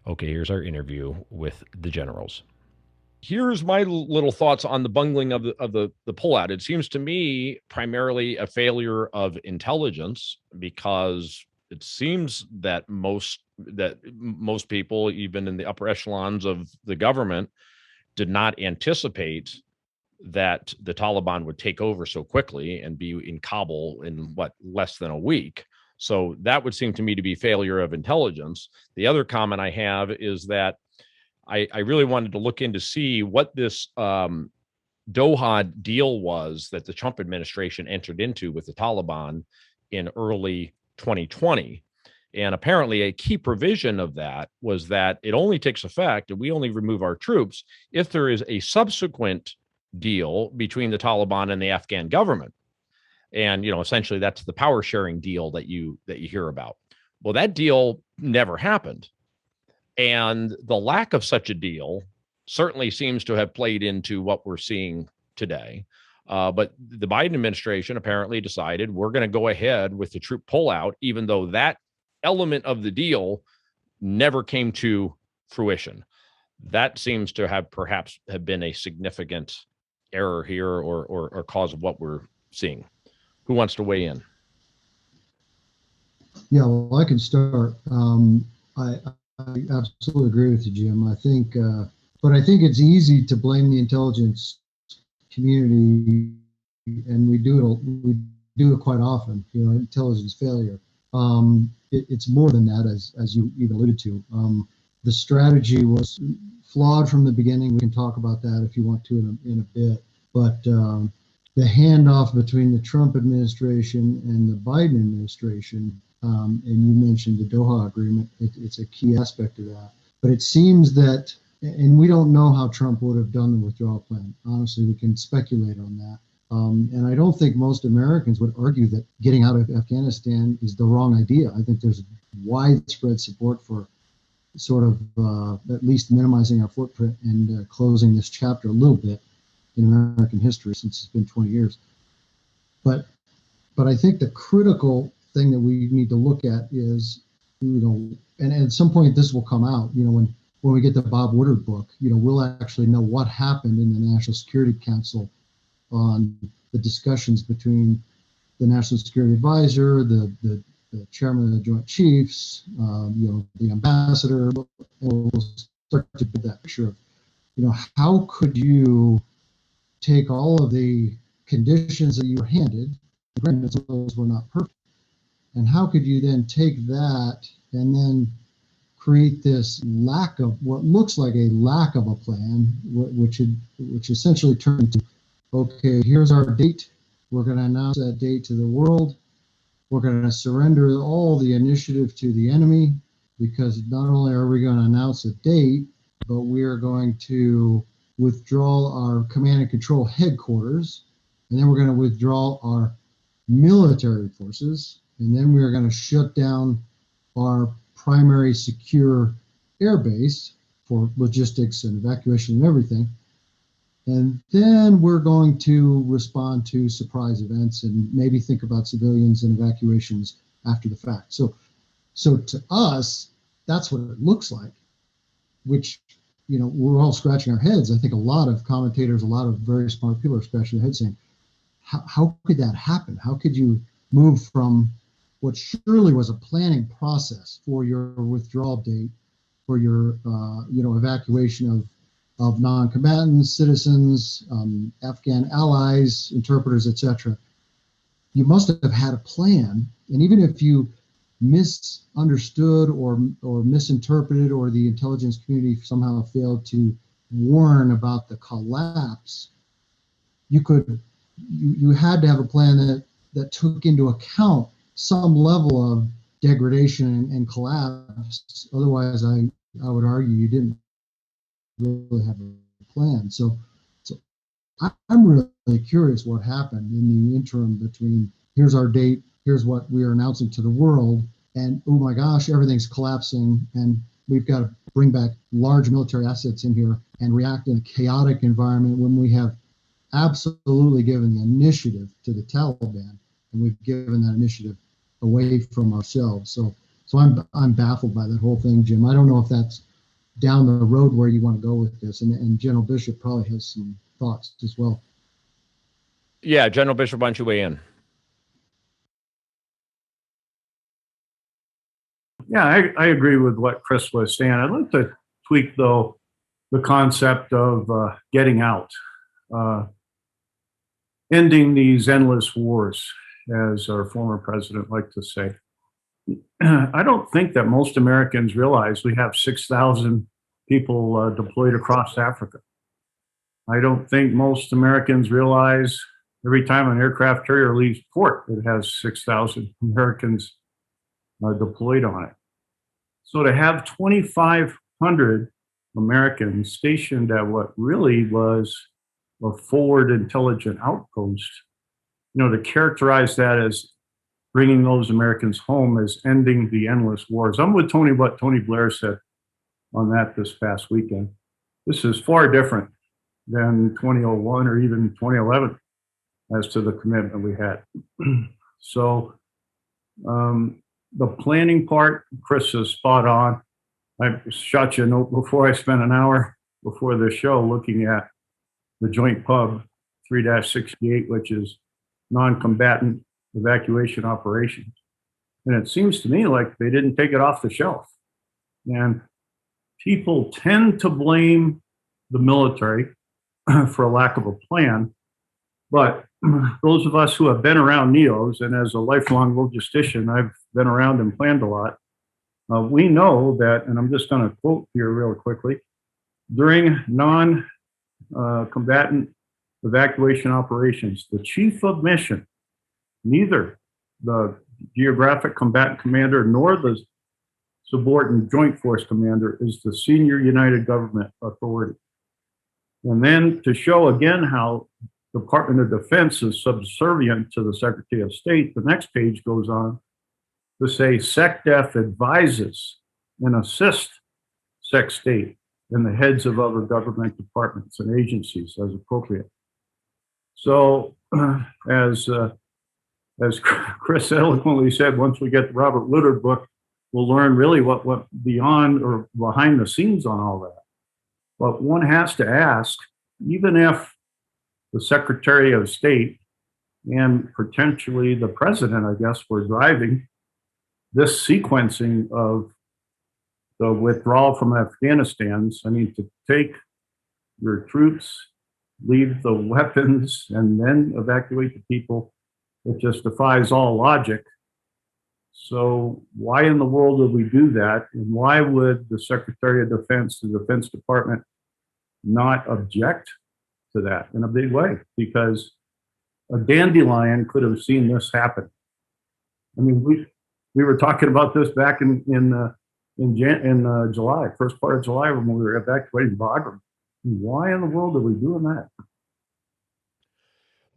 Okay, here's our interview with the generals. Here's my little thoughts on the bungling of the pullout. It seems to me primarily a failure of intelligence, because it seems that most people, even in the upper echelons of the government, did not anticipate that the Taliban would take over so quickly and be in Kabul in what, less than a week. So that would seem to me to be failure of intelligence. The other comment I have is that I really wanted to look in to see what this Doha deal was that the Trump administration entered into with the Taliban in early 2020. And apparently, a key provision of that was that it only takes effect and we only remove our troops if there is a subsequent deal between the Taliban and the Afghan government. And essentially, that's the power sharing deal that you hear about. Well, that deal never happened, and the lack of such a deal certainly seems to have played into what we're seeing today. But the Biden administration apparently decided we're going to go ahead with the troop pullout, even though that element of the deal never came to fruition. That seems to have perhaps have been a significant error here, or cause of what we're seeing. Who wants to weigh in? Yeah, well, I can start. I absolutely agree with you, Jim. But I think it's easy to blame the intelligence community, and we do it quite often. Intelligence failure. It's more than that, as you even alluded to. The strategy was flawed from the beginning. We can talk about that if you want to in a bit. But the handoff between the Trump administration and the Biden administration, and you mentioned the Doha Agreement, it's a key aspect of that. But it seems that, and we don't know how Trump would have done the withdrawal plan. Honestly, we can speculate on that. And I don't think most Americans would argue that getting out of Afghanistan is the wrong idea. I think there's widespread support for sort of at least minimizing our footprint and closing this chapter a little bit in American history, since it's been 20 years. But I think the critical thing that we need to look at is, and at some point this will come out, when we get the Bob Woodward book, we'll actually know what happened in the National Security Council on the discussions between the National Security Advisor, the chairman of the Joint Chiefs, the ambassador, and we'll start to get that picture of, how could you take all of the conditions that you were handed, granted those were not perfect, and how could you then take that and then create this lack of what looks like a lack of a plan, which essentially turned to, okay, here's our date. We're going to announce that date to the world. We're going to surrender all the initiative to the enemy, because not only are we going to announce a date, but we are going to withdraw our command and control headquarters, and then we're going to withdraw our military forces, and then we're going to shut down our primary secure air base for logistics and evacuation and everything. And then we're going to respond to surprise events and maybe think about civilians and evacuations after the fact. So to us, that's what it looks like, which, we're all scratching our heads. I think a lot of commentators, a lot of very smart people are scratching their heads saying, how could that happen? How could you move from what surely was a planning process for your withdrawal date, for your evacuation of non-combatants, citizens, Afghan allies, interpreters, etc. You must have had a plan, and even if you misunderstood or misinterpreted, or the intelligence community somehow failed to warn about the collapse, you had to have a plan that took into account some level of degradation and collapse. Otherwise, I would argue you didn't really have a plan. So I'm really curious what happened in the interim between here's our date, here's what we are announcing to the world, and oh my gosh, everything's collapsing, and we've got to bring back large military assets in here and react in a chaotic environment when we have absolutely given the initiative to the Taliban, and we've given that initiative away from ourselves. So I'm baffled by that whole thing, Jim. I don't know if that's down the road where you want to go with this. And General Bishop probably has some thoughts as well. Yeah, General Bishop, why don't you weigh in? Yeah, I agree with what Chris was saying. I'd like to tweak, though, the concept of getting out, uh, ending these endless wars, as our former president liked to say. I don't think that most Americans realize we have 6,000 people deployed across Africa. I don't think most Americans realize every time an aircraft carrier leaves port, it has 6,000 Americans deployed on it. So to have 2,500 Americans stationed at what really was a forward intelligent outpost, to characterize that as bringing those Americans home as ending the endless wars. I'm with Tony, what Tony Blair said on that this past weekend. This is far different than 2001 or even 2011 as to the commitment we had. So the planning part, Chris is spot on. I shot you a note before. I spent an hour before the show looking at the Joint Pub 3-68, which is non-combatant evacuation operations. And it seems to me like they didn't take it off the shelf. And people tend to blame the military for a lack of a plan. But those of us who have been around NEOs, and as a lifelong logistician, I've been around and planned a lot. We know that, and I'm just going to quote here real quickly, during non-combatant evacuation operations, the chief of mission, neither the geographic combatant commander nor the subordinate joint force commander, is the senior United Government authority. And then to show again how Department of Defense is subservient to the Secretary of State, the next page goes on to say SecDef advises and assists SecState and the heads of other government departments and agencies as appropriate. So as Chris eloquently said, once we get the Robert Woodard book, we'll learn really what went beyond or behind the scenes on all that. But one has to ask, even if the Secretary of State and potentially the president, I guess, were driving this sequencing of the withdrawal from Afghanistan, I mean, to take your troops, leave the weapons, and then evacuate the people, it just defies all logic. So why in the world would we do that? And why would the Secretary of Defense, the Defense Department, not object to that in a big way? Because a dandelion could have seen this happen. I mean, we were talking about this back in July, first part of July, when we were evacuating Bagram. Why in the world are we doing that?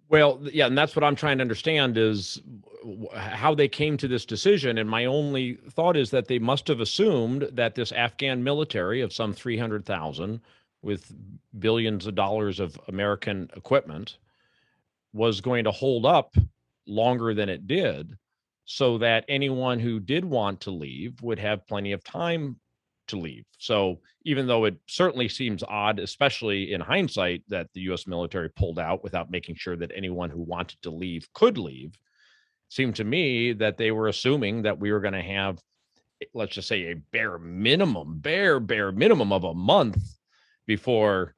Well, yeah, and that's what I'm trying to understand is how they came to this decision. And my only thought is that they must have assumed that this Afghan military of some 300,000 with billions of dollars of American equipment was going to hold up longer than it did, so that anyone who did want to leave would have plenty of time to leave. So even though it certainly seems odd, especially in hindsight, that the U.S. military pulled out without making sure that anyone who wanted to leave could leave, it seemed to me that they were assuming that we were going to have, let's just say, a bare minimum of a month before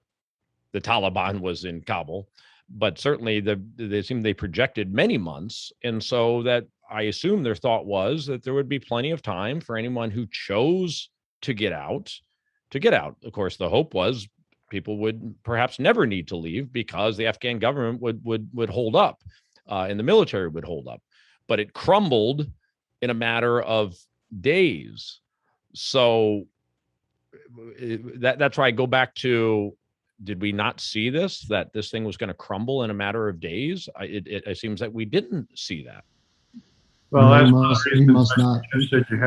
the Taliban was in Kabul. But certainly they projected many months. And so that I assume their thought was that there would be plenty of time for anyone who chose to get out. Of course, the hope was people would perhaps never need to leave because the Afghan government would hold up and the military would hold up. But it crumbled in a matter of days. So that's why I go back to, did we not see that this thing was going to crumble in a matter of days? It seems that we didn't see that. Well, that's we must not. That you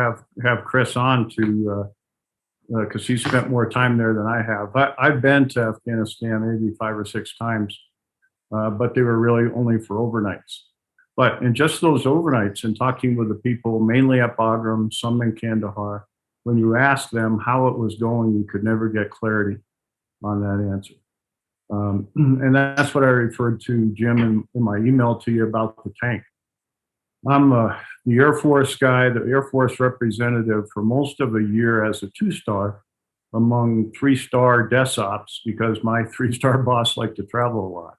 have Chris on to, because he spent more time there than I have. I've been to Afghanistan maybe 5 or 6 times, but they were really only for overnights. But in just those overnights and talking with the people, mainly at Bagram, some in Kandahar, when you asked them how it was going, you could never get clarity on that answer. And that's what I referred to, Jim, in my email to you about the tank. I'm the Air Force guy, the Air Force representative for most of a year as a 2-star among 3-star desk ops because my 3-star boss liked to travel a lot.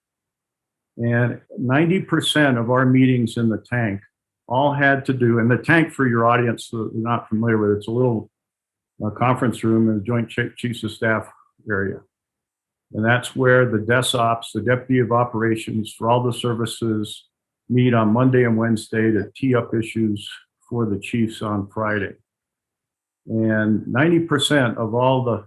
And 90% of our meetings in the tank all had to do, and the tank, for your audience that are not familiar with it, it's a little conference room in the Joint Chiefs of Staff area. And that's where the desk ops, the deputy of operations for all the services, meet on Monday and Wednesday to tee up issues for the chiefs on Friday. And 90% of all the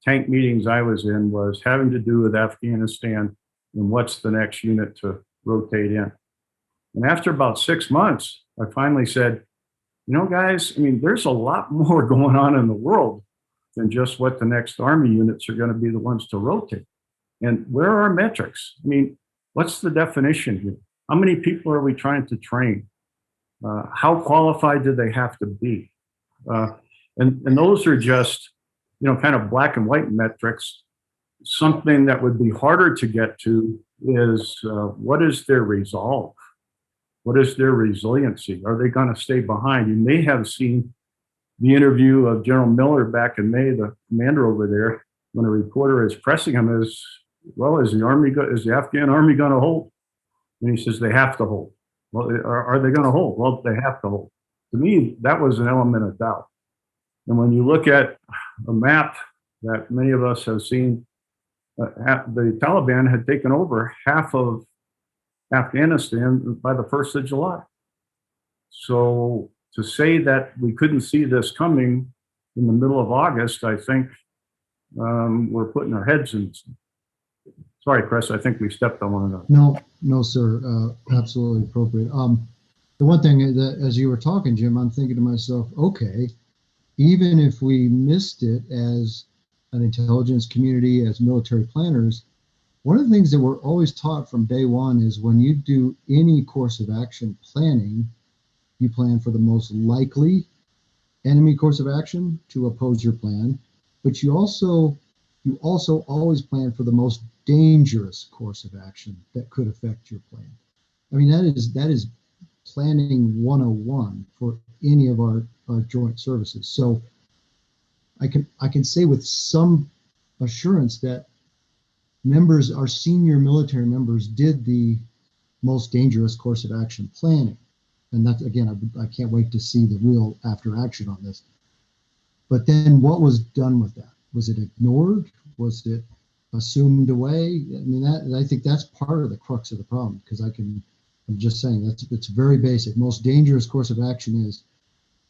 tank meetings I was in was having to do with Afghanistan and what's the next unit to rotate in. And after about 6 months, I finally said, you know, guys, I mean, there's a lot more going on in the world than just what the next Army units are going to be the ones to rotate. And where are our metrics? I mean, what's the definition here? How many people are we trying to train? How qualified do they have to be? And those are just, you know, kind of black and white metrics. Something that would be harder to get to is what is their resolve? What is their resiliency? Are they going to stay behind? You may have seen the interview of General Miller back in May, the commander over there, when a reporter is pressing him as well, is the Afghan army going to hold? And he says, they have to hold. Well, are they going to hold? Well, they have to hold. To me, that was an element of doubt. And when you look at a map that many of us have seen, the Taliban had taken over half of Afghanistan by the 1st of July. So to say that we couldn't see this coming in the middle of August, I think we're putting our heads in. Sorry, Chris, I think we stepped on one another. No, sir. Absolutely appropriate. The one thing that, as you were talking, Jim, I'm thinking to myself, okay, even if we missed it as an intelligence community, as military planners, one of the things that we're always taught from day one is when you do any course of action planning, you plan for the most likely enemy course of action to oppose your plan, but you also always plan for the most dangerous course of action that could affect your plan. I mean, that is planning 101 for any of our joint services. So I can say with some assurance that our senior military members did the most dangerous course of action planning. And that, again, I can't wait to see the real after action on this. But then what was done with that? Was it ignored? Was it assumed away? I mean, I think that's part of the crux of the problem, because I'm just saying it's very basic. Most dangerous course of action is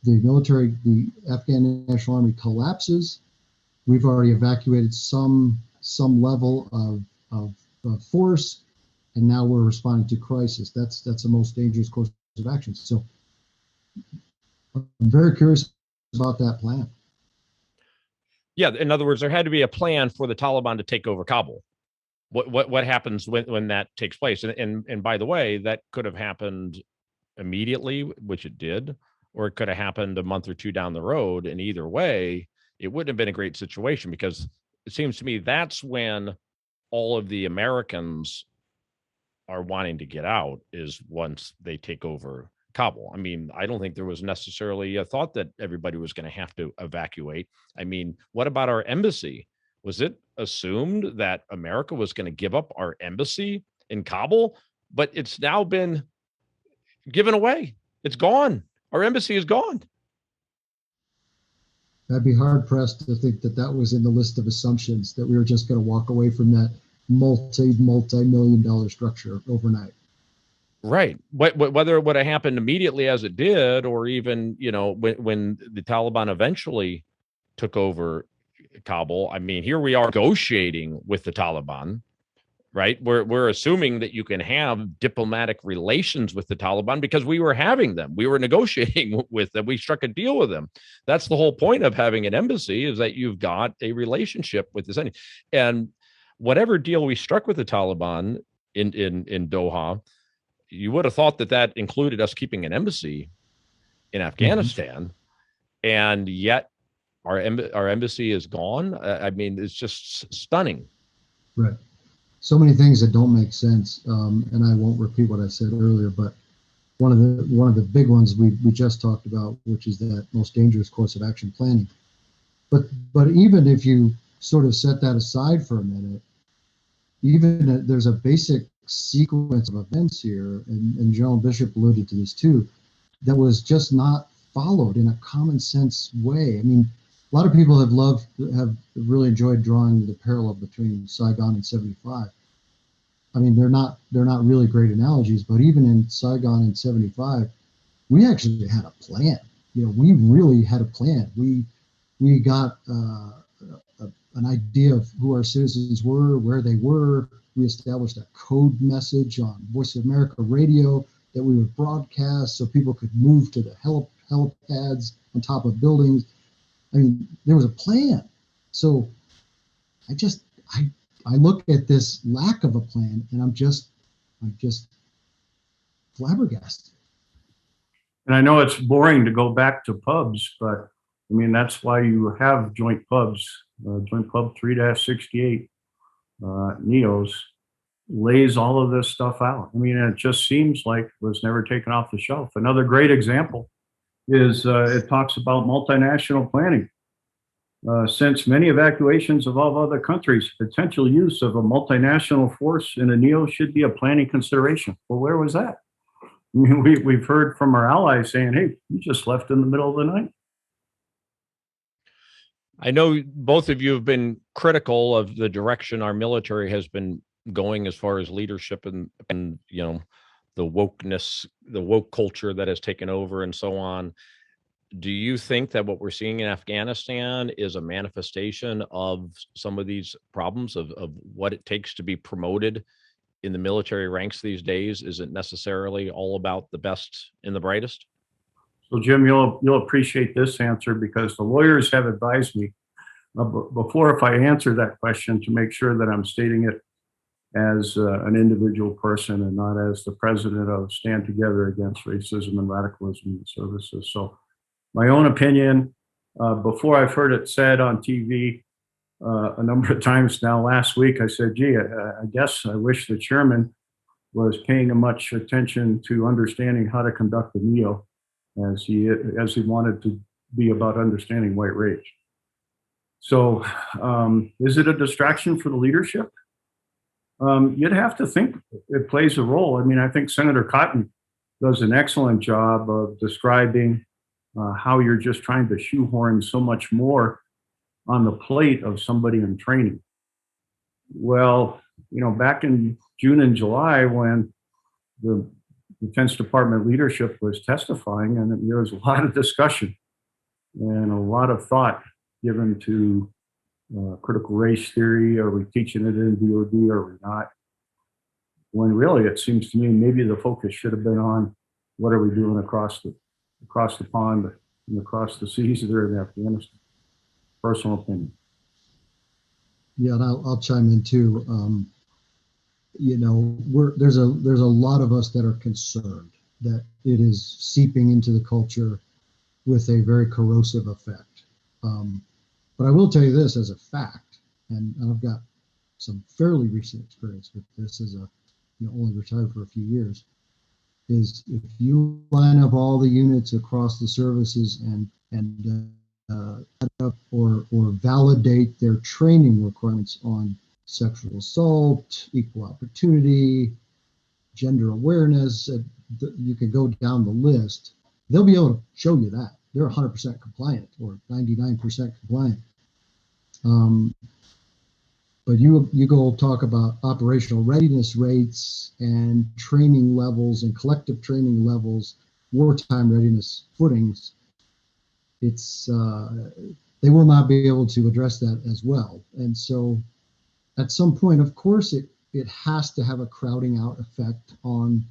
the Afghan National Army collapses. We've already evacuated some level of force, and now we're responding to crisis. That's the most dangerous course of action. So I'm very curious about that plan. Yeah, in other words, there had to be a plan for the Taliban to take over Kabul. What happens when that takes place? And by the way, that could have happened immediately, which it did, or it could have happened a month or two down the road. And either way, it wouldn't have been a great situation, because it seems to me that's when all of the Americans are wanting to get out, is once they take over Kabul. I mean, I don't think there was necessarily a thought that everybody was going to have to evacuate. I mean, what about our embassy? Was it assumed that America was going to give up our embassy in Kabul? But it's now been given away. It's gone. Our embassy is gone. I'd be hard pressed to think that was in the list of assumptions, that we were just going to walk away from that multi-million dollar structure overnight. Right. Whether it would have happened immediately as it did, or even, when the Taliban eventually took over Kabul. I mean, here we are negotiating with the Taliban, right? We're assuming that you can have diplomatic relations with the Taliban because we were having them. We were negotiating with them. We struck a deal with them. That's the whole point of having an embassy, is that you've got a relationship with this entity. And whatever deal we struck with the Taliban in Doha, you would have thought that included us keeping an embassy in Afghanistan. Mm-hmm. And yet our embassy is gone. I mean, it's just stunning. Right. So many things that don't make sense. And I won't repeat what I said earlier, but one of the big ones we just talked about, which is that most dangerous course of action planning. But even if you sort of set that aside for a minute, even there's a basic sequence of events here, and General Bishop alluded to this too, that was just not followed in a common sense way. I mean, a lot of people have really enjoyed drawing the parallel between Saigon and 75. I mean, they're not really great analogies, but even in Saigon in 75, we actually had a plan. You know, we really had a plan. We got an idea of who our citizens were, where they were. We established a code message on Voice of America radio that we would broadcast so people could move to the helipads on top of buildings. I mean, there was a plan. So I look at this lack of a plan and I'm just flabbergasted. And I know it's boring to go back to pubs, but I mean, that's why you have joint pubs. Joint Pub 3-68, NEOS, lays all of this stuff out. I mean, it just seems like it was never taken off the shelf. Another great example is it talks about multinational planning. Since many evacuations of all other countries, potential use of a multinational force in a NEO should be a planning consideration. Well, where was that? I mean, we've heard from our allies saying, hey, you just left in the middle of the night. I know both of you have been critical of the direction our military has been going as far as leadership and you know, the wokeness, the woke culture that has taken over and so on. Do you think that what we're seeing in Afghanistan is a manifestation of some of these problems of what it takes to be promoted in the military ranks these days? Is it necessarily all about the best and the brightest? So, Jim, you'll appreciate this answer because the lawyers have advised me before, if I answer that question, to make sure that I'm stating it as an individual person and not as the president of Stand Together Against Racism and Radicalism in Services. So, my own opinion, before I've heard it said on TV a number of times now, last week I said, gee, I guess I wish the chairman was paying much attention to understanding how to conduct the NEO as he wanted to be about understanding white rage. So is it a distraction for the leadership? You'd have to think it plays a role. I mean, I think Senator Cotton does an excellent job of describing how you're just trying to shoehorn so much more on the plate of somebody in training. Well, you know, back in June and July when the Defense Department leadership was testifying, and there was a lot of discussion and a lot of thought given to critical race theory. Are we teaching it in DOD or are we not? When really it seems to me maybe the focus should have been on what are we doing across the pond and across the seas there in Afghanistan. Personal opinion. Yeah, and I'll chime in too. You know, there's a lot of us that are concerned that it is seeping into the culture with a very corrosive effect. But I will tell you this as a fact, and I've got some fairly recent experience with this as only retired for a few years, is if you line up all the units across the services and or validate their training requirements on sexual assault, equal opportunity, gender awareness, you can go down the list. They'll be able to show you that they're 100% compliant or 99% compliant. But you go talk about operational readiness rates and training levels and collective training levels, wartime readiness footings. It's they will not be able to address that as well. And so at some point, of course, it has to have a crowding out effect on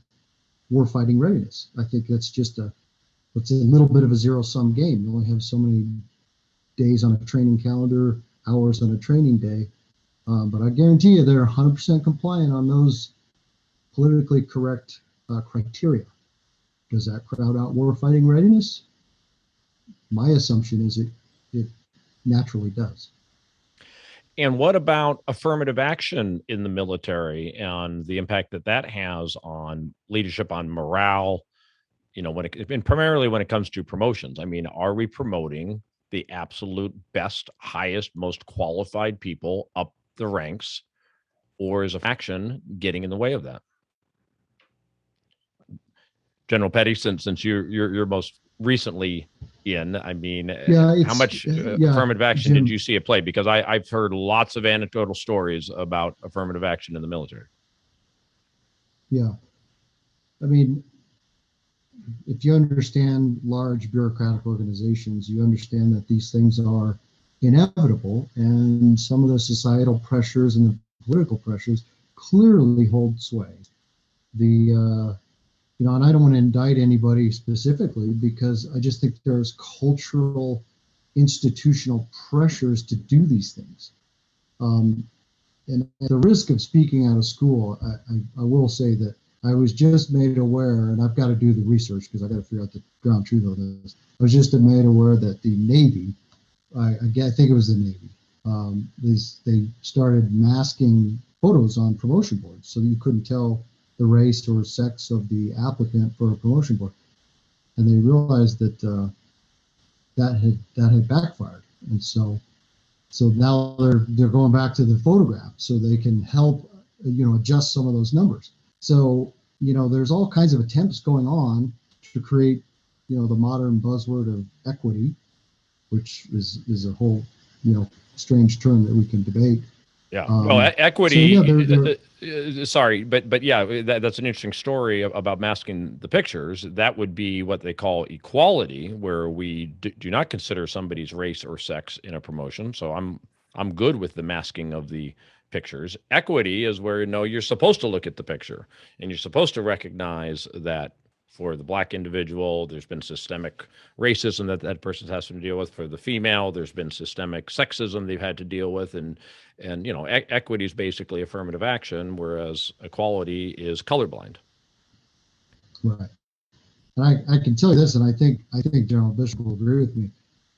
warfighting readiness. I think that's just it's a little bit of a zero-sum game. You only have so many days on a training calendar, hours on a training day. But I guarantee you they're 100% compliant on those politically correct criteria. Does that crowd out warfighting readiness? My assumption is it naturally does. And what about affirmative action in the military and the impact that that has on leadership, on morale? And primarily when it comes to promotions, I mean, are we promoting the absolute best, highest, most qualified people up the ranks, or is action getting in the way of that? General Petty, since you're most recently in, I mean, how much affirmative action Jim, did you see at play? Because I've heard lots of anecdotal stories about affirmative action in the military. Yeah. I mean, if you understand large bureaucratic organizations, you understand that these things are inevitable, and some of the societal pressures and the political pressures clearly hold sway. And I don't want to indict anybody specifically, because I just think there's cultural, institutional pressures to do these things. And at the risk of speaking out of school, I will say that I was just made aware, and I've got to do the research because I got to figure out the ground truth of this. I was just made aware that the Navy, I think it was the Navy, they started masking photos on promotion boards so you couldn't tell the race or sex of the applicant for a promotion board, and they realized that that had backfired, and so now they're going back to the photograph so they can help adjust some of those numbers. So there's all kinds of attempts going on to create the modern buzzword of equity, which is a whole strange term that we can debate. Yeah. Well, equity. So yeah, sorry, but yeah, that's an interesting story about masking the pictures. That would be what they call equality, where we do not consider somebody's race or sex in a promotion. So I'm good with the masking of the pictures. Equity is where you're supposed to look at the picture and you're supposed to recognize that for the Black individual, there's been systemic racism that person has to deal with. For the female, there's been systemic sexism they've had to deal with, and equity is basically affirmative action, whereas equality is colorblind. Right. And I can tell you this, and I think General Bishop will agree with me.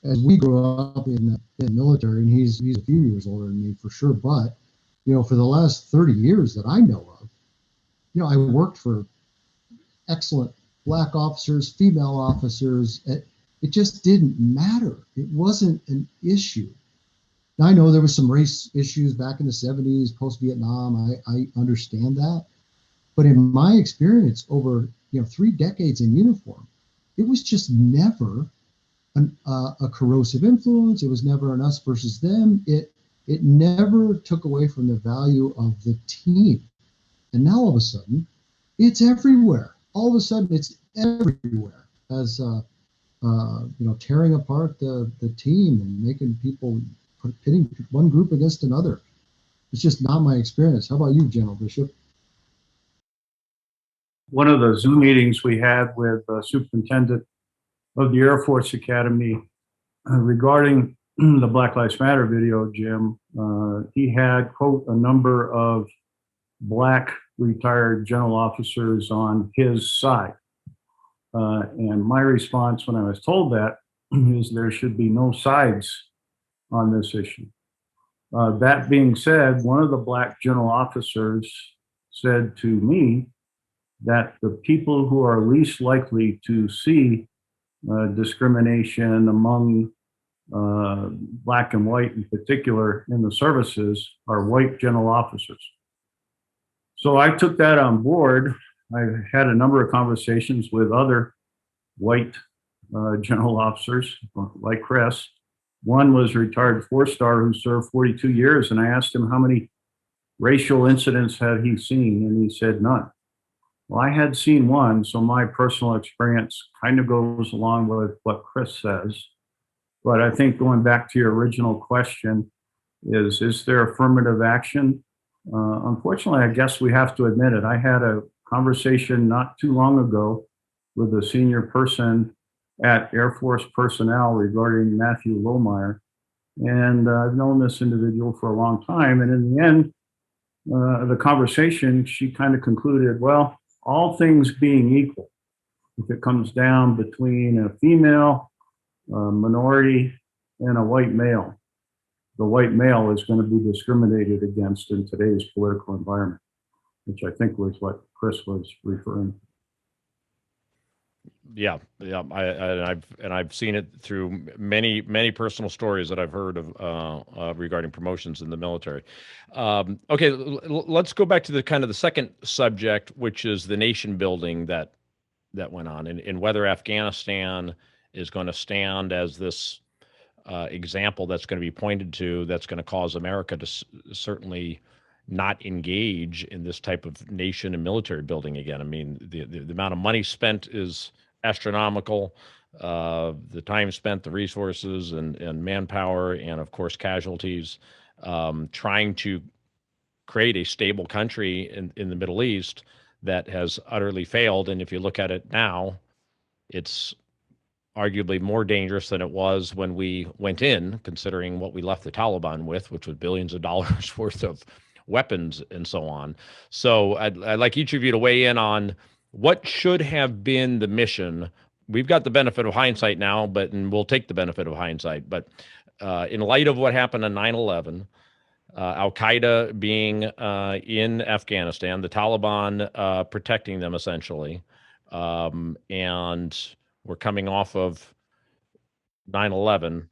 As we grew up in the military, and he's a few years older than me for sure, but for the last 30 years that I know of, I worked for excellent Black officers, female officers. It just didn't matter. It wasn't an issue. Now, I know there was some race issues back in the 70s, post-Vietnam. I understand that. But in my experience over 3 decades in uniform, it was just never a corrosive influence. It was never an us versus them. It never took away from the value of the team. And now all of a sudden, it's everywhere. All of a sudden, it's everywhere as tearing apart the team and making people pitting one group against another. It's just not my experience. How about you, General Bishop? One of the Zoom meetings we had with the superintendent of the Air Force Academy regarding the Black Lives Matter video, Jim, he had, quote, a number of Black retired general officers on his side. And my response when I was told that is there should be no sides on this issue. That being said, one of the Black general officers said to me that the people who are least likely to see discrimination among Black and white in particular in the services are white general officers. So I took that on board. I had a number of conversations with other white general officers like Chris. One was a retired 4-star who served 42 years, and I asked him how many racial incidents had he seen, and he said none. Well, I had seen one, so my personal experience kind of goes along with what Chris says. But I think going back to your original question is there affirmative action? Unfortunately, I guess we have to admit it. I had a conversation not too long ago with a senior person at Air Force personnel regarding Matthew Lohmeyer. And I've known this individual for a long time. And in the end, the conversation, she kind of concluded, well, all things being equal, if it comes down between a female, a minority, and a white male, the white male is going to be discriminated against in today's political environment, which I think was what Chris was referring to. Yeah, yeah. I've seen it through many personal stories that I've heard of regarding promotions in the military. Okay, let's go back to the kind of the second subject, which is the nation building that went on, and whether Afghanistan is going to stand as this example that's going to be pointed to, that's going to cause America to certainly not engage in this type of nation and military building again. I mean, the amount of money spent is astronomical. The time spent, the resources and manpower, and of course casualties, trying to create a stable country in the Middle East that has utterly failed. And if you look at it now, it's arguably more dangerous than it was when we went in, considering what we left the Taliban with, which was billions of dollars worth of weapons and so on. So I'd like each of you to weigh in on what should have been the mission. We've got the benefit of hindsight now, and we'll take the benefit of hindsight. But in light of what happened on 9/11, Al-Qaeda being in Afghanistan, the Taliban protecting them essentially, and we're coming off of 9/11,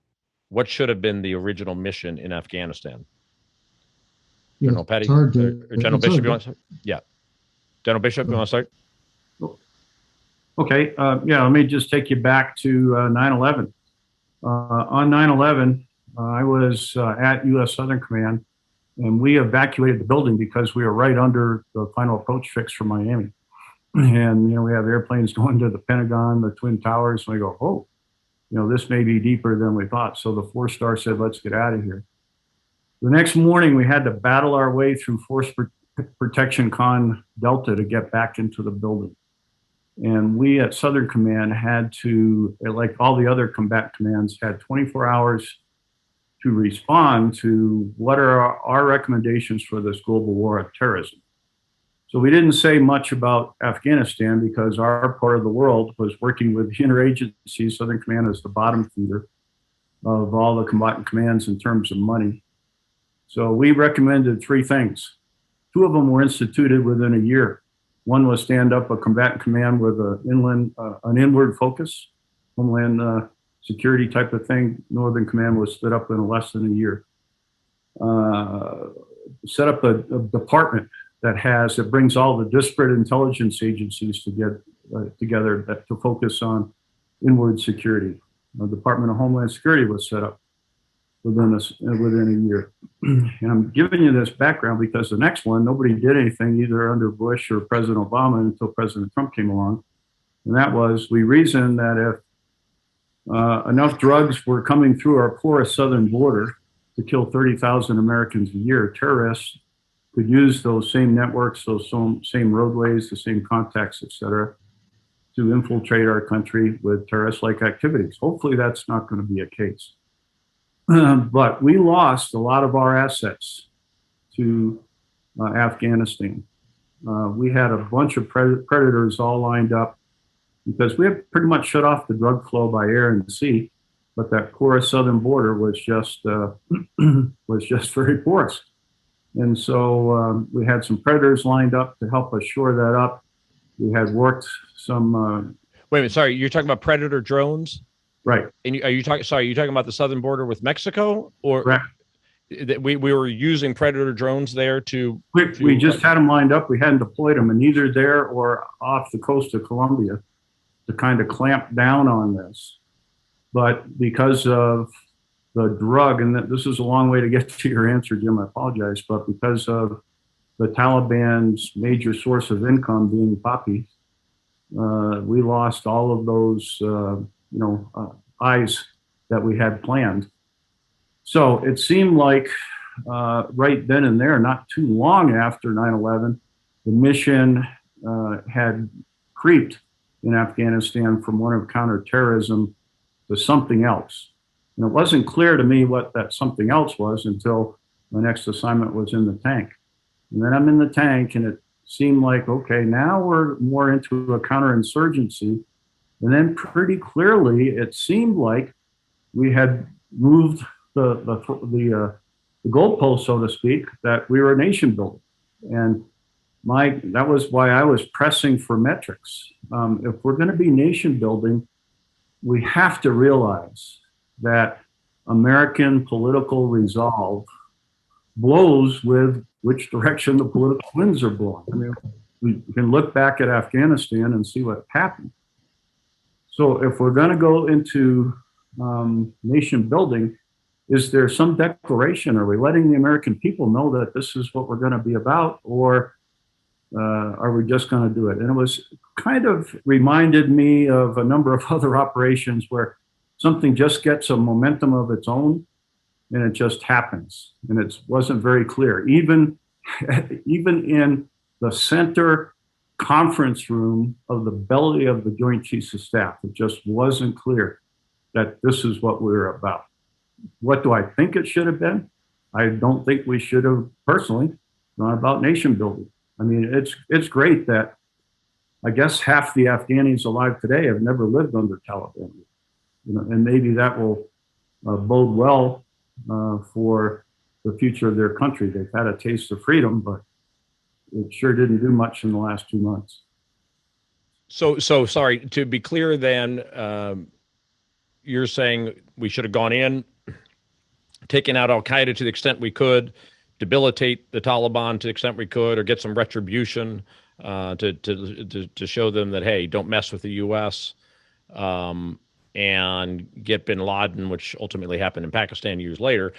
what should have been the original mission in Afghanistan? General Petty? General Bishop, you want to start? Yeah. General Bishop, you want to start? Okay. Yeah, let me just take you back to 9/11. On 9/11, I was at U.S. Southern Command, and we evacuated the building because we were right under the final approach fix from Miami. And, we have airplanes going to the Pentagon, the Twin Towers, and we go, oh, this may be deeper than we thought. So the 4-star said, let's get out of here. The next morning, we had to battle our way through Force Protection Con Delta to get back into the building. And we at Southern Command had to, like all the other combat commands, had 24 hours to respond to what are our recommendations for this global war on terrorism. So we didn't say much about Afghanistan because our part of the world was working with interagencies. Southern Command is the bottom feeder of all the combatant commands in terms of money. So we recommended 3 things. 2 of them were instituted within a year. One was stand up a combatant command with an inward focus, homeland security type of thing. Northern Command was stood up in less than a year. Set up a department that brings all the disparate intelligence agencies to get together to focus on inward security. The Department of Homeland Security was set up within a year. And I'm giving you this background because the next one, nobody did anything either under Bush or President Obama until President Trump came along. And that was, we reasoned that if enough drugs were coming through our porous southern border to kill 30,000 Americans a year, terrorists could use those same networks, those same roadways, the same contacts, et cetera, to infiltrate our country with terrorist-like activities. Hopefully that's not going to be a case. But we lost a lot of our assets to Afghanistan. We had a bunch of predators all lined up because we have pretty much shut off the drug flow by air and sea, but that porous southern border was just very porous. And so we had some predators lined up to help us shore that up. We had worked some. Wait a minute, sorry, you're talking about Predator drones? Right. And are you talking about the southern border with Mexico, or Correct. We were using Predator drones there to? We just had them lined up. We hadn't deployed them, and either there or off the coast of Colombia to kind of clamp down on this. But because of the drug, and this is a long way to get to your answer, Jim, I apologize, but because of the Taliban's major source of income being poppy, we lost all of those, eyes that we had planned. So it seemed like right then and there, not too long after 9/11, the mission had creeped in Afghanistan from one of counterterrorism to something else. And it wasn't clear to me what that something else was until my next assignment was in the tank. And then I'm in the tank, and it seemed like, okay, now we're more into a counterinsurgency. And then pretty clearly, it seemed like we had moved the goalpost, so to speak, that we were a nation builder. And that was why I was pressing for metrics. If we're going to be nation building, we have to realize that American political resolve blows with which direction the political winds are blowing. I mean, we can look back at Afghanistan and see what happened. So if we're going to go into nation building, is there some declaration? Are we letting the American people know that this is what we're going to be about, or are we just going to do it? And it was kind of reminded me of a number of other operations where something just gets a momentum of its own and it just happens. And it wasn't very clear. Even in the center conference room of the belly of the Joint Chiefs of Staff, it just wasn't clear that this is what we were about. What do I think it should have been? I don't think we should have personally gone about nation building. I mean, it's great that I guess half the Afghanis alive today have never lived under Taliban, and maybe that will bode well for the future of their country. They've had a taste of freedom, but it sure didn't do much in the last 2 months. So sorry, to be clear then, you're saying we should have gone in, taken out Al-Qaeda to the extent we could, debilitate the Taliban to the extent we could, or get some retribution to show them that, hey, don't mess with the U.S., and get bin Laden, which ultimately happened in Pakistan years later,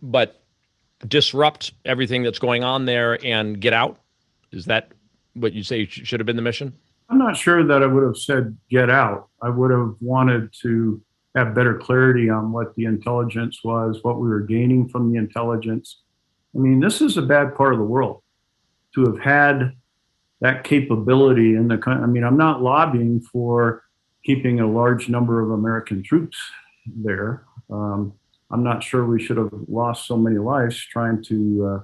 but disrupt everything that's going on there and get out? Is that what you say should have been the mission? I'm not sure that I would have said get out. I would have wanted to have better clarity on what the intelligence was, what we were gaining from the intelligence. I mean, this is a bad part of the world to have had that capability in the country. I mean, I'm not lobbying for keeping a large number of American troops there. I'm not sure we should have lost so many lives trying to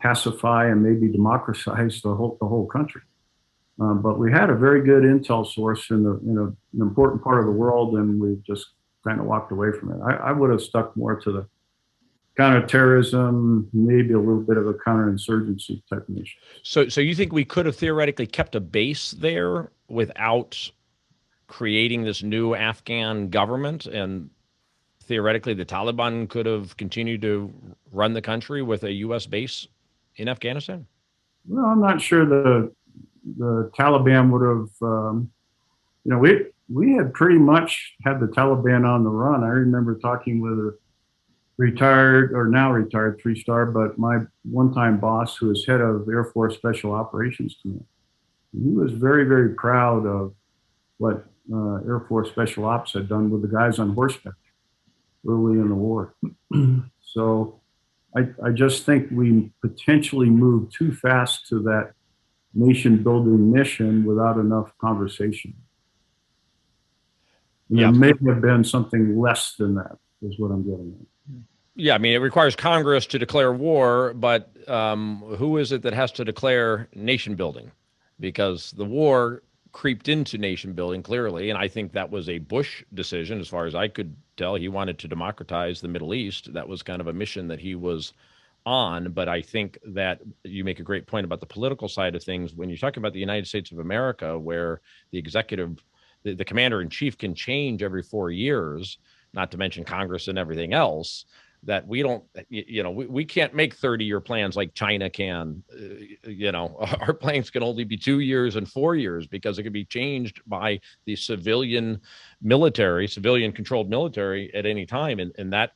pacify and maybe democratize the whole country. But we had a very good intel source in an important part of the world, and we just kind of walked away from it. I would have stuck more to the counterterrorism, maybe a little bit of a counterinsurgency type mission. So you think we could have theoretically kept a base there without creating this new Afghan government, and theoretically the Taliban could have continued to run the country with a U.S. base in Afghanistan? Well, I'm not sure the Taliban would have, we had pretty much had the Taliban on the run. I remember talking with a retired, or now retired 3-star, but my one-time boss who was head of Air Force Special Operations Command. He was very, very proud of what Air Force Special Ops had done with the guys on horseback early in the war. So I just think we potentially moved too fast to that nation building mission without enough conversation. There may have been something less than that, is what I'm getting at. Yeah, I mean, it requires Congress to declare war, but who is it that has to declare nation building? Because the war creeped into nation building clearly, and I think that was a Bush decision as far as I could tell. He wanted to democratize the Middle East. That was kind of a mission that he was on. But I think that you make a great point about the political side of things. When you're talking about the United States of America, where the executive, the commander-in-chief can change every 4 years, not to mention Congress and everything else, that we don't, we can't make 30-year plans like China can. Our plans can only be 2 years and 4 years because it can be changed by the civilian controlled military at any time. And that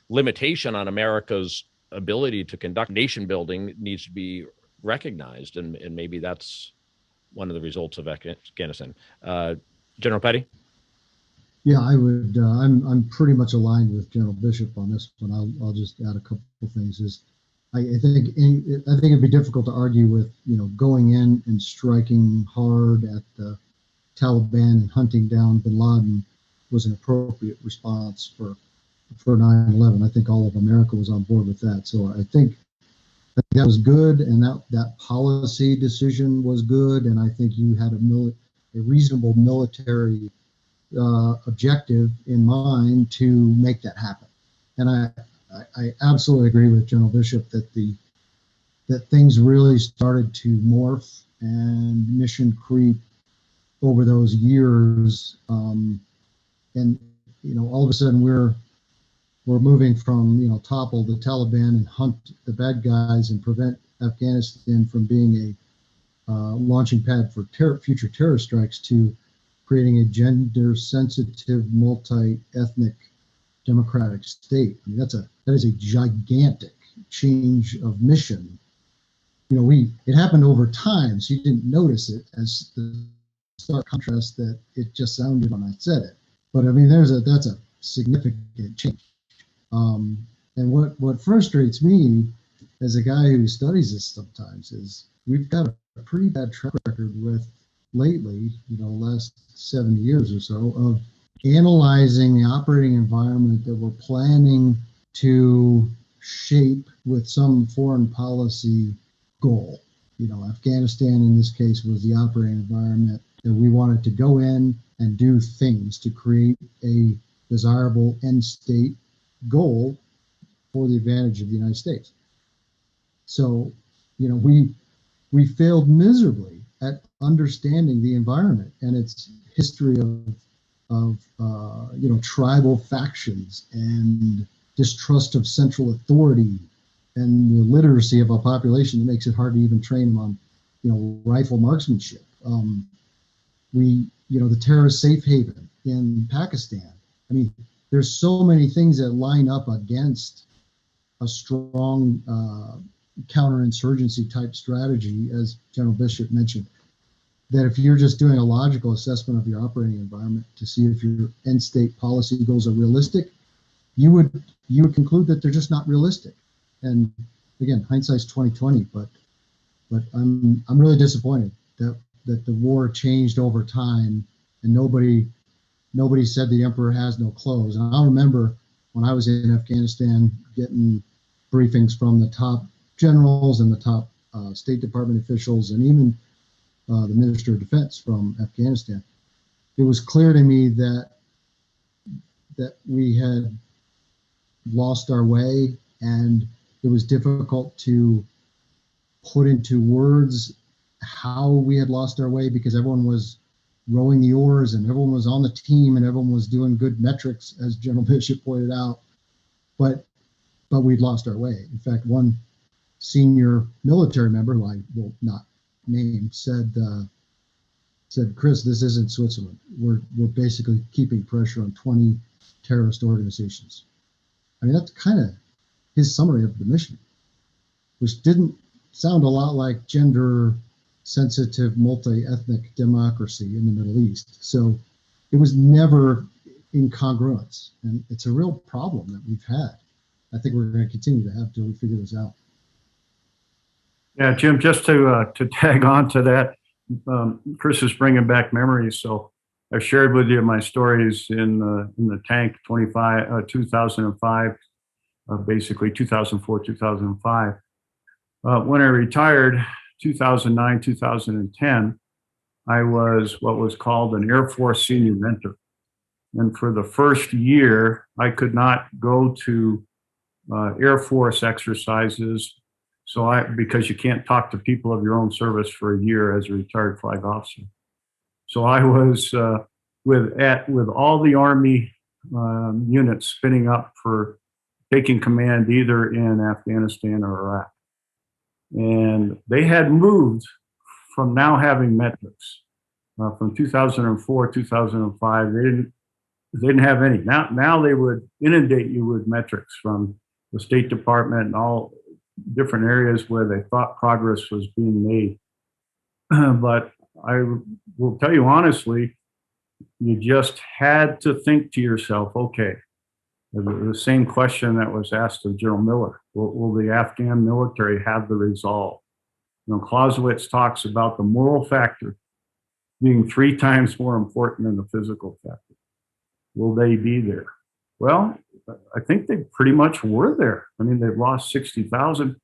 limitation on America's ability to conduct nation building needs to be recognized. And maybe that's one of the results of Afghanistan. General Petty? Yeah, I would. I'm pretty much aligned with General Bishop on this one. I'll just add a couple of things. I think it'd be difficult to argue with going in and striking hard at the Taliban and hunting down bin Laden was an appropriate response for 9/11. I think all of America was on board with that. So I think that was good, and that policy decision was good, and I think you had a reasonable military objective in mind to make that happen. And I absolutely agree with General Bishop that that things really started to morph and mission creep over those years. And all of a sudden we're moving from topple the Taliban and hunt the bad guys and prevent Afghanistan from being a launching pad for future terrorist strikes to creating a gender sensitive multi-ethnic democratic state. I mean, that is a gigantic change of mission. It happened over time, so you didn't notice it as the stark contrast that it just sounded when I said it. But I mean, that's a significant change. And what frustrates me as a guy who studies this sometimes is we've got a pretty bad track record with lately, last 70 years or so, of analyzing the operating environment that we're planning to shape with some foreign policy goal. Afghanistan in this case was the operating environment that we wanted to go in and do things to create a desirable end state goal for the advantage of the United States. So, we failed miserably at understanding the environment and its history of tribal factions and distrust of central authority and the literacy of a population that makes it hard to even train them on, rifle marksmanship. The terrorist safe haven in Pakistan. I mean, there's so many things that line up against a strong counterinsurgency type strategy, as General Bishop mentioned, that if you're just doing a logical assessment of your operating environment to see if your end state policy goals are realistic, you would conclude that they're just not realistic. And again, hindsight's 2020, but I'm really disappointed that the war changed over time and nobody said the emperor has no clothes. And I remember when I was in Afghanistan getting briefings from the top generals and the top State Department officials and even the Minister of Defense from Afghanistan. It was clear to me that we had lost our way, and it was difficult to put into words how we had lost our way because everyone was rowing the oars and everyone was on the team and everyone was doing good metrics, as General Bishop pointed out. But we'd lost our way. In fact, one senior military member, who I will not name, said, Chris, this isn't Switzerland. We're basically keeping pressure on 20 terrorist organizations. I mean, that's kind of his summary of the mission, which didn't sound a lot like gender sensitive multi-ethnic democracy in the Middle East. So it was never in congruence. And it's a real problem that we've had. I think we're going to continue to have till we figure this out. Yeah, Jim, just to tag on to that, Chris is bringing back memories. So I've shared with you my stories in the tank 2005, basically 2004, 2005. When I retired, 2009, 2010, I was what was called an Air Force senior mentor. And for the first year, I could not go to Air Force exercises. Because you can't talk to people of your own service for a year as a retired flag officer. So I was with all the Army units spinning up for taking command either in Afghanistan or Iraq. And they had moved from now having metrics. From 2004, 2005, they didn't have any. Now they would inundate you with metrics from the State Department and all different areas where they thought progress was being made. But I will tell you honestly, you just had to think to yourself, okay, the same question that was asked of General Miller, will the Afghan military have the resolve? Clausewitz talks about the moral factor being 3 times more important than the physical factor. Will they be there? Well, I think they pretty much were there. I mean, they've lost 60,000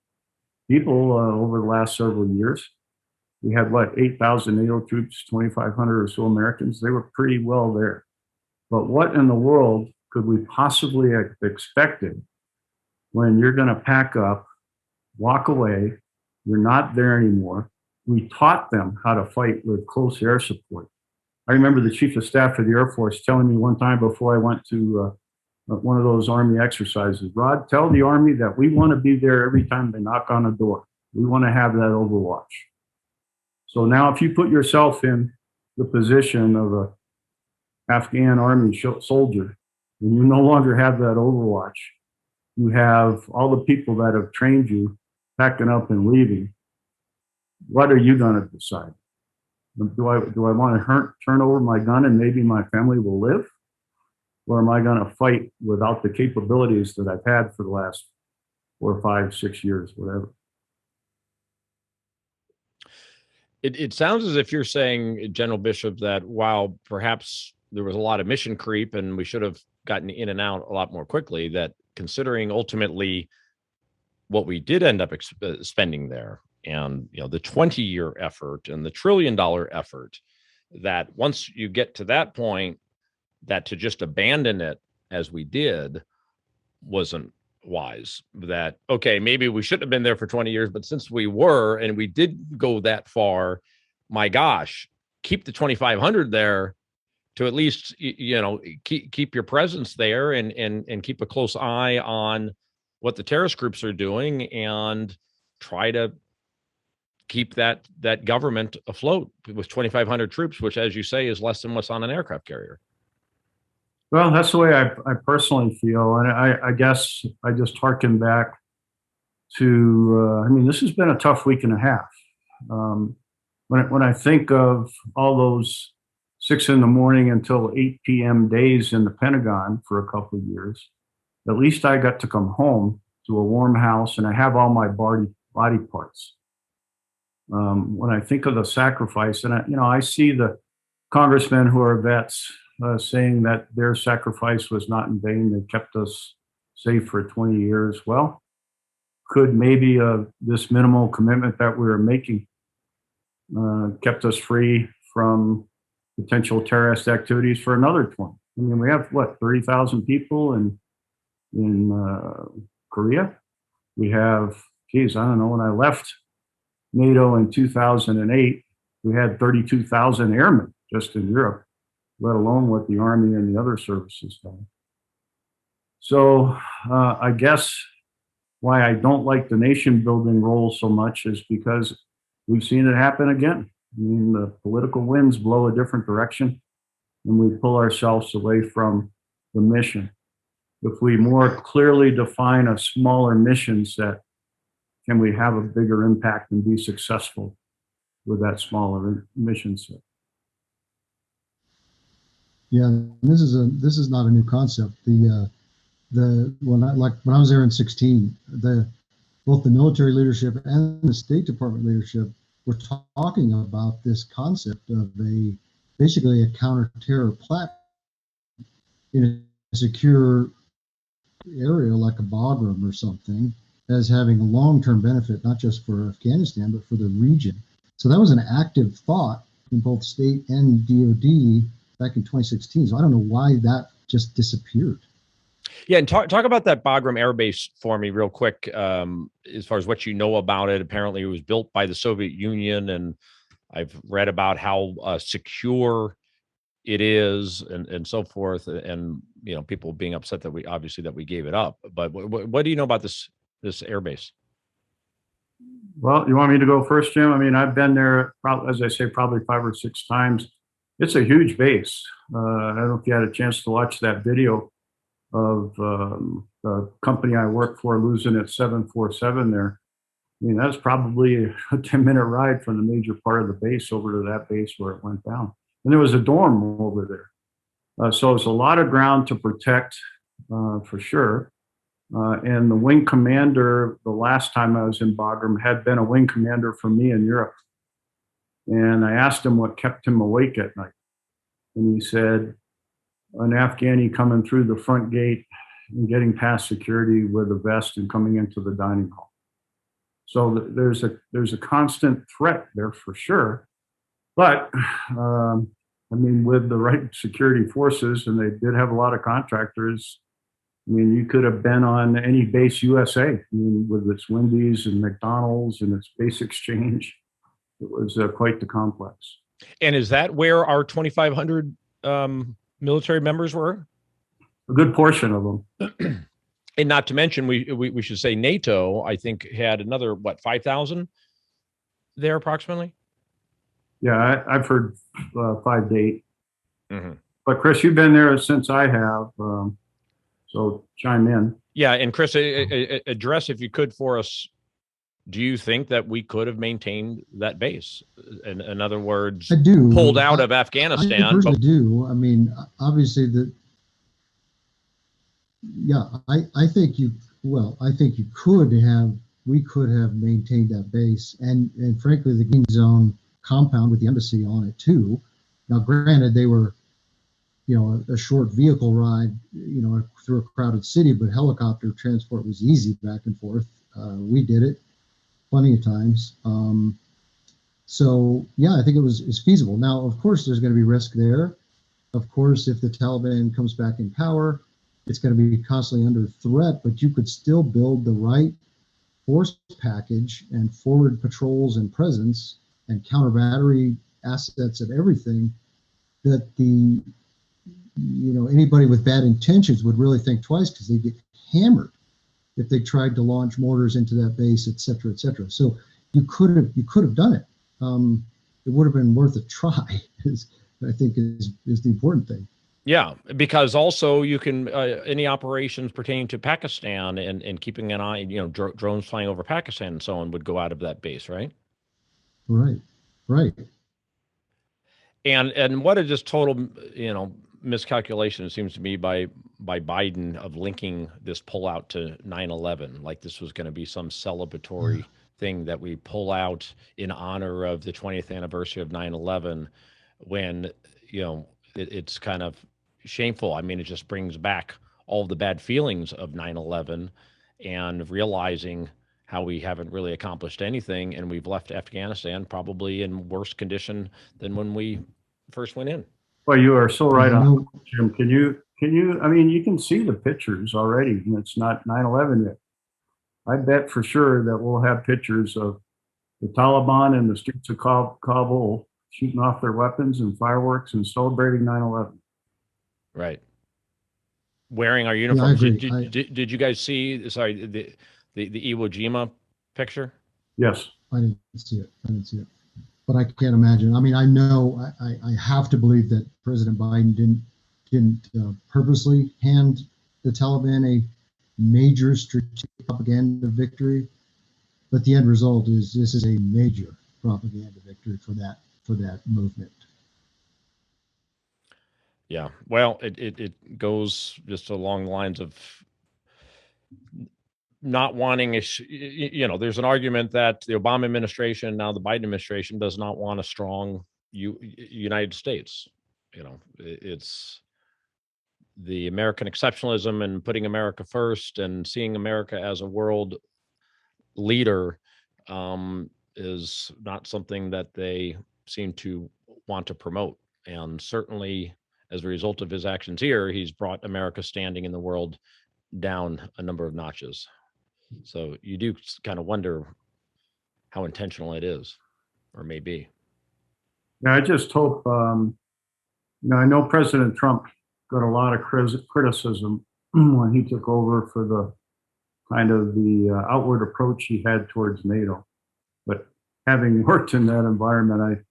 people over the last several years. We had, 8,000 NATO troops, 2,500 or so Americans. They were pretty well there. But what in the world could we possibly have expected when you're going to pack up, walk away, you're not there anymore? We taught them how to fight with close air support. I remember the chief of staff of the Air Force telling me one time before I went to one of those Army exercises, Rod, tell the Army that we want to be there every time they knock on a door. We want to have that overwatch. So now if you put yourself in the position of a Afghan Army soldier, and you no longer have that overwatch, you have all the people that have trained you packing up and leaving. What are you going to decide? Do I want to turn over my gun and maybe my family will live? Or am I going to fight without the capabilities that I've had for the last 4, 5, 6 years, whatever? It sounds as if you're saying, General Bishop, that while perhaps there was a lot of mission creep and we should have gotten in and out a lot more quickly, that considering ultimately what we did end up spending there, and the 20-year effort and the $1 trillion effort, that once you get to that point, that to just abandon it as we did wasn't wise. That, okay, maybe we shouldn't have been there for 20 years, but since we were and we did go that far, my gosh, keep the 2,500 there to at least keep your presence there and keep a close eye on what the terrorist groups are doing and try to keep that government afloat with 2,500 troops, which, as you say, is less than what's on an aircraft carrier. Well, that's the way I personally feel. And I guess I just harken back to, this has been a tough week and a half. When I think of all those 6 a.m. until 8 p.m. days in the Pentagon for a couple of years, at least I got to come home to a warm house and I have all my body parts. When I think of the sacrifice, and I see the congressmen who are vets saying that their sacrifice was not in vain. They kept us safe for 20 years. Well, could maybe this minimal commitment that we were making kept us free from potential terrorist activities for another 20? We have 30,000 people in Korea. We have, I don't know, when I left NATO in 2008, we had 32,000 airmen just in Europe, let alone what the Army and the other services done. So I guess why I don't like the nation building role so much is because we've seen it happen again. The political winds blow a different direction and we pull ourselves away from the mission. If we more clearly define a smaller mission set, can we have a bigger impact and be successful with that smaller mission set? Yeah, this is not a new concept. When I was there in 2016, both the military leadership and the State Department leadership were talking about this concept of basically a counter-terror platform in a secure area like a Bagram or something, as having a long-term benefit, not just for Afghanistan, but for the region. So that was an active thought in both state and DoD back in 2016. So I don't know why that just disappeared. Yeah, and talk about that Bagram Air Base for me real quick, as far as what you know about it. Apparently it was built by the Soviet Union, and I've read about how secure it is and so forth, and people being upset that we gave it up. But what do you know about this air base? Well, you want me to go first, Jim? I've been there, as I say, probably 5 or 6 times. It's a huge base. I don't know if you had a chance to watch that video of the company I work for losing its 747 there. That's probably a 10-minute ride from the major part of the base over to that base where it went down. And there was a dorm over there. So it's a lot of ground to protect for sure. And the wing commander, the last time I was in Bagram, had been a wing commander for me in Europe. And I asked him what kept him awake at night. And he said, an Afghani coming through the front gate and getting past security with a vest and coming into the dining hall. So there's a constant threat there for sure. But I mean, with the right security forces, and they did have a lot of contractors. I mean, you could have been on any base USA. I mean, with its Wendy's and McDonald's and its base exchange, it was quite the complex. And is that where our 2,500 military members were? A good portion of them. And not to mention, we should say NATO, I think, had another, 5,000 there approximately? Yeah, I've heard 5 to 8. Mm-hmm. But Chris, you've been there since I have, so chime in. Yeah, and Chris, address, if you could, for us, do you think that we could have maintained that base? In other words, I do. pulled out of Afghanistan? I personally do. I mean, obviously, I think you could have, we could have maintained that base, and frankly, the green zone compound with the embassy on it too. Now, granted, they were, a short vehicle ride, through a crowded city, but helicopter transport was easy back and forth. We did it plenty of times. So yeah, I think it's feasible. Now, of course, there's going to be risk there. Of course, if the Taliban comes back in power, it's going to be constantly under threat, but you could still build the right force package and forward patrols and presence and counter battery assets and everything that anybody with bad intentions would really think twice, because they get hammered if they tried to launch mortars into that base, et cetera, et cetera. So you could have done it. It would have been worth a try, I think is the important thing. Yeah, because also you can, any operations pertaining to Pakistan and keeping an eye, drones flying over Pakistan and so on would go out of that base, right? Right. And what a just total, miscalculation, it seems to me, by Biden of linking this pullout to 9/11, like this was going to be some celebratory thing that we pull out in honor of the 20th anniversary of 9/11, when it's kind of shameful. I mean, it just brings back all the bad feelings of 9/11 and realizing how we haven't really accomplished anything, and we've left Afghanistan probably in worse condition than when we first went in. Well, you are so right on, Jim. Can you, I mean, you can see the pictures already, and it's not 9/11 yet. I bet for sure that we'll have pictures of the Taliban in the streets of Kabul shooting off their weapons and fireworks and celebrating 9/11. Right. Wearing our uniforms. Yeah, did you guys see, the Iwo Jima picture? Yes. I didn't see it. But I can't imagine. I mean, I know, I have to believe that President Biden didn't purposely hand the Taliban a major strategic propaganda victory, but the end result is this is a major propaganda victory for that movement. Yeah. Well, it goes just along the lines of not wanting there's an argument that the Obama administration, now the Biden administration, does not want a strong United States. It's the American exceptionalism and putting America first and seeing America as a world leader is not something that they seem to want to promote. And certainly as a result of his actions here, he's brought America's standing in the world down a number of notches. So you do kind of wonder how intentional it is, or may be. Yeah, I just hope, I know President Trump got a lot of criticism when he took over for the kind of the outward approach he had towards NATO. But having worked in that environment,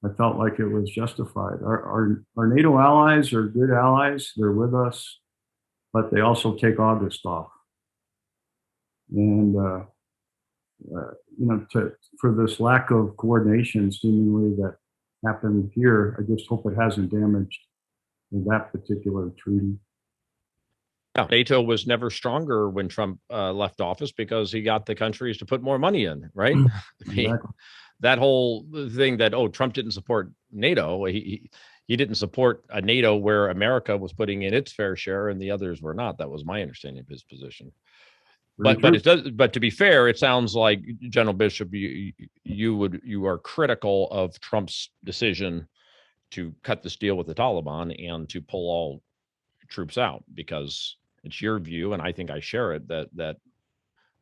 I felt like it was justified. Our NATO allies are good allies. They're with us, but they also take August off. And, for this lack of coordination seemingly that happened here, I just hope it hasn't damaged that particular treaty. Yeah, NATO was never stronger when Trump left office because he got the countries to put more money in, right? Exactly. That whole thing that, Trump didn't support NATO. He didn't support a NATO where America was putting in its fair share and the others were not. That was my understanding of his position. But it does. But to be fair, it sounds like, General Bishop, you are critical of Trump's decision to cut this deal with the Taliban and to pull all troops out, because it's your view, and I think I share it, that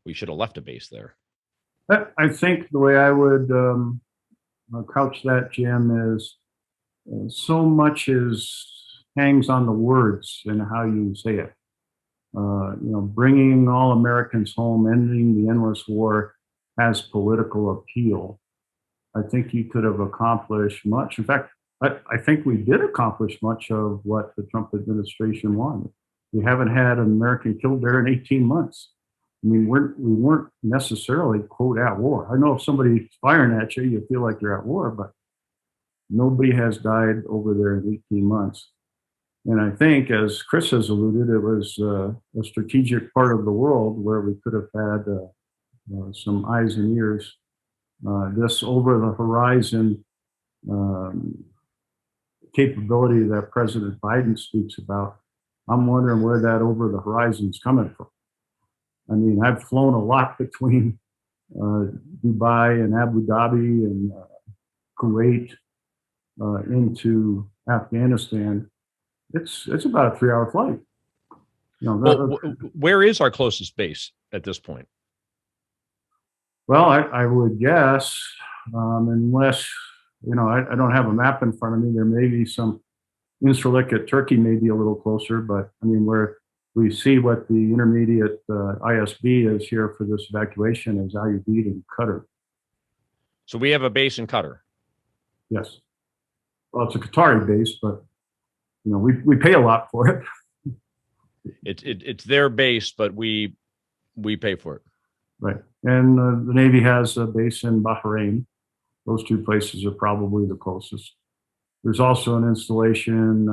we should have left a base there. I think the way I would couch that, Jim, is so much hangs on the words and how you say it. Bringing all Americans home, ending the endless war has political appeal. I think you could have accomplished much. In fact, I think we did accomplish much of what the Trump administration wanted. We haven't had an American killed there in 18 months. I mean, we weren't necessarily, quote, at war. I know if somebody's firing at you, you feel like you're at war, but nobody has died over there in 18 months. And I think, as Chris has alluded, it was a strategic part of the world where we could have had some eyes and ears. This over the horizon capability that President Biden speaks about, I'm wondering where that over the horizon is coming from. I mean, I've flown a lot between Dubai and Abu Dhabi and Kuwait into Afghanistan. It's about a 3-hour flight. Where is our closest base at this point? Well, I would guess, unless, I don't have a map in front of me, there may be some Incirlik, Turkey may be a little closer, but I mean, where we see what the intermediate ISB is here for this evacuation is Al Udeid and Qatar. So we have a base in Qatar. Yes. Well, it's a Qatari base, but we pay a lot for it. It's their base, but we pay for it. Right. And the Navy has a base in Bahrain. Those two places are probably the closest. There's also an installation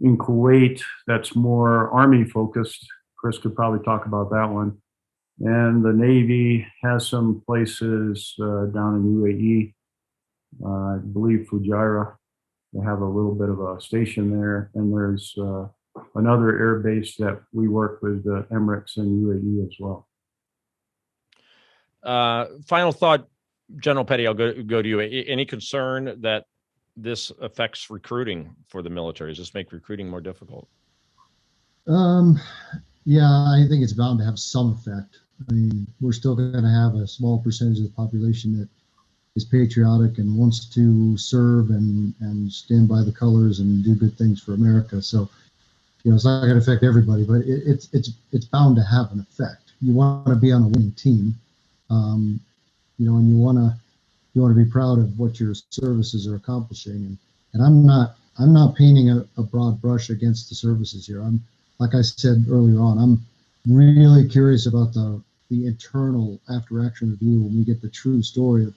in Kuwait that's more Army focused. Chris could probably talk about that one. And the Navy has some places down in UAE. I believe Fujairah. They have a little bit of a station there. And there's another air base that we work with, Emirates and UAE as well. Final thought, General Petty, I'll go to you. Any concern that this affects recruiting for the military? Does this make recruiting more difficult? Yeah, I think it's bound to have some effect. I mean, we're still going to have a small percentage of the population that is patriotic and wants to serve and stand by the colors and do good things for America. So, it's not going to affect everybody, but it's bound to have an effect. You want to be on a winning team, and you want to be proud of what your services are accomplishing. And I'm not painting a broad brush against the services here. Like I said earlier on, I'm really curious about the internal after action review when we get the true story of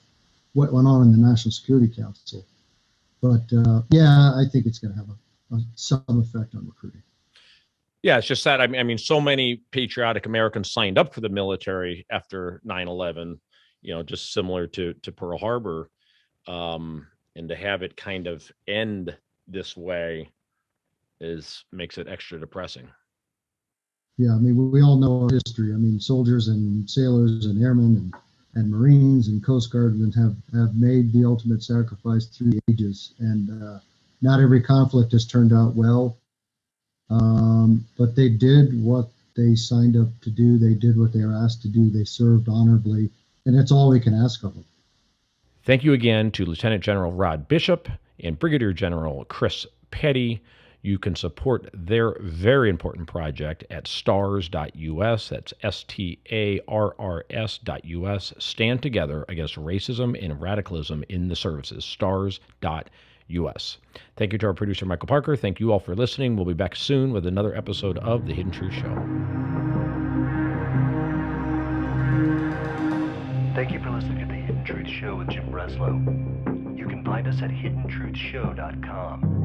what went on in the National Security Council. But yeah, I think it's going to have some effect on recruiting. Yeah, it's just that, I mean, so many patriotic Americans signed up for the military after 9/11, just similar to Pearl Harbor. And to have it kind of end this way makes it extra depressing. Yeah, I mean, we all know our history. I mean, soldiers and sailors and airmen and Marines and Coast Guardmen have made the ultimate sacrifice through the ages. And not every conflict has turned out well. But they did what they signed up to do. They did what they were asked to do. They served honorably. And that's all we can ask of them. Thank you again to Lieutenant General Rod Bishop and Brigadier General Chris Petty. You can support their very important project at stars.us. That's STARRS.us. Stand together against racism and radicalism in the services. Stars.us. Thank you to our producer, Michael Parker. Thank you all for listening. We'll be back soon with another episode of The Hidden Truth Show. Thank you for listening to The Hidden Truth Show with Jim Breslow. You can find us at hiddentruthshow.com.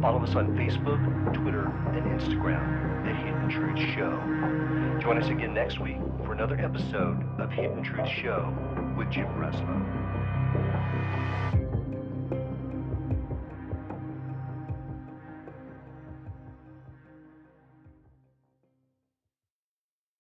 Follow us on Facebook, Twitter, and Instagram at Hidden Truth Show. Join us again next week for another episode of Hidden Truth Show with Jim Breslow.